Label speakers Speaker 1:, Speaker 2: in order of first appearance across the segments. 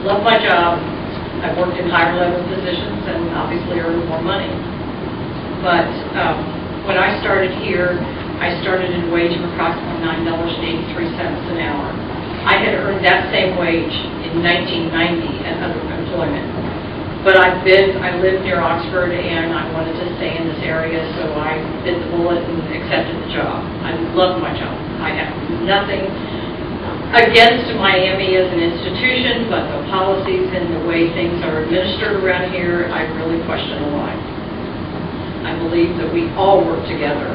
Speaker 1: love my job. I've worked in higher level positions and obviously earned more money. But when I started here, I started at a wage of approximately $9.83 an hour. I had earned that same wage in 1990 at other employment. But I lived near Oxford, and I wanted to stay in this area, so I bit the bullet and accepted the job. I love my job. I have nothing against Miami as an institution, but the policies and the way things are administered around here, I really question a lot. I believe that we all work together.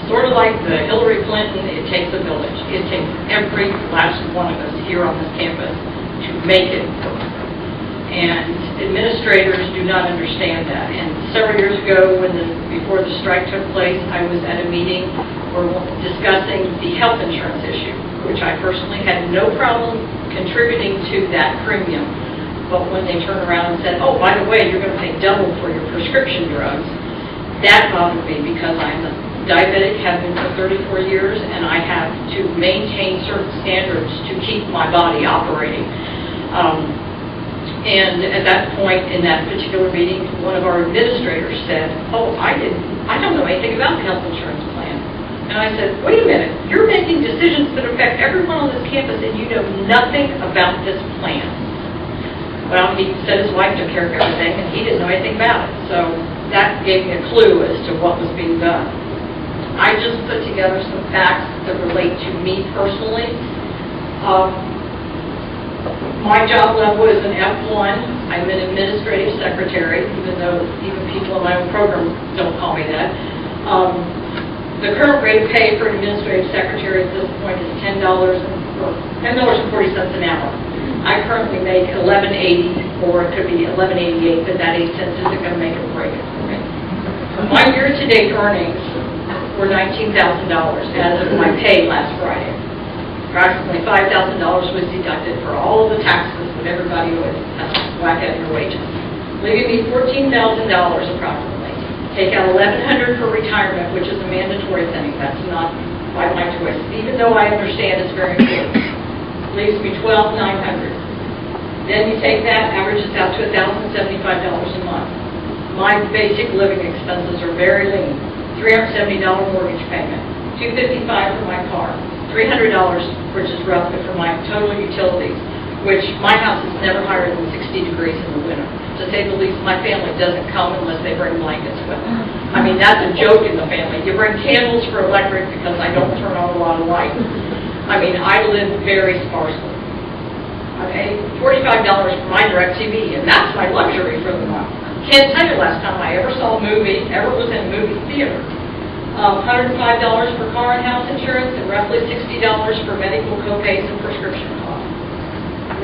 Speaker 1: Sort of like the Hillary Clinton, it takes a village. It takes every last one of us here on this campus to make it work. And administrators do not understand that. And several years ago, before the strike took place, I was at a meeting where we were discussing the health insurance issue, which I personally had no problem contributing to that premium. But when they turned around and said, oh, by the way, you're going to pay double for your prescription drugs, that bothered me because I'm a diabetic, have been for 34 years, and I have to maintain certain standards to keep my body operating. And at that point in that particular meeting, one of our administrators said, oh, I don't know anything about the health insurance plan. And I said, wait a minute, you're making decisions that affect everyone on this campus and you know nothing about this plan. Well, he said his wife took care of everything and he didn't know anything about it. So that gave me a clue as to what was being done. I just put together some facts that relate to me personally. My job level is an F1. I'm an administrative secretary, even though even people in my own program don't call me that. The current rate of pay for an administrative secretary at this point is $10.40 an hour. I currently make $11.80, or it could be $11.88, but that 8 cents isn't going to make or break it for me. My year-to-date earnings were $19,000 as of my pay last Friday. Approximately $5,000 was deducted for all of the taxes that everybody would whack at your wages, leaving me $14,000 approximately. Take out $1,100 for retirement, which is a mandatory thing. That's not by my choice, even though I understand it's very important. Leaves me $12,900. Then you take that, averages out to $1,075 a month. My basic living expenses are very lean. $370 mortgage payment, $255 for my car, $300, which is roughly for my total utilities, which my house is never higher than 60 degrees in the winter. To say the least, my family doesn't come unless they bring blankets with them. I mean, that's a joke in the family. You bring candles for electric because I don't turn on a lot of light. I mean, I live very sparsely. I pay $45 for my DirecTV, and that's my luxury for the month. Can't tell you last time I ever saw a movie, ever was in a movie theater. $105 for car and house insurance, and roughly $60 for medical co-pays and prescription costs.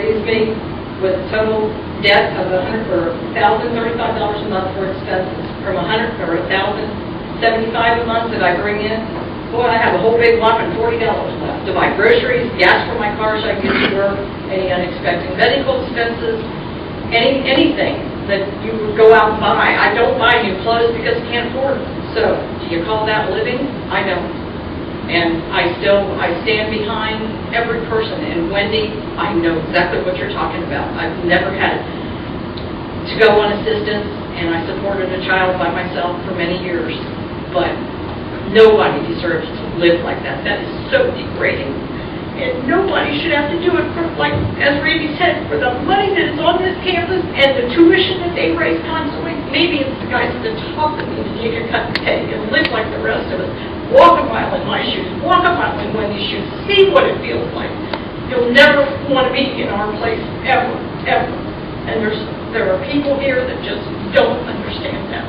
Speaker 1: Leaves me with a total debt of $1,035 a month for expenses, from $1,075 a month that I bring in. Boy, I have a whole big lump and $40 left to buy groceries, gas for my car so I can get to work, any unexpected medical expenses, anything that you would go out and buy. I don't buy new clothes because I can't afford them. So, do you call that living? I don't. And I stand behind every person. And Wendy, I know exactly what you're talking about. I've never had to go on assistance, and I supported a child by myself for many years. But nobody deserves to live like that. That is so degrading. And nobody should have to do it for, like, as Randy said, for the money that is on this campus and the tuition that they raise constantly. Maybe it's the guys at the top that need to take a cut and pay and live like the rest of us. Walk a mile in my shoes, walk a mile in Wendy's shoes, see what it feels like. You'll never want to be in our place, ever, ever. And there are people here that just don't understand that.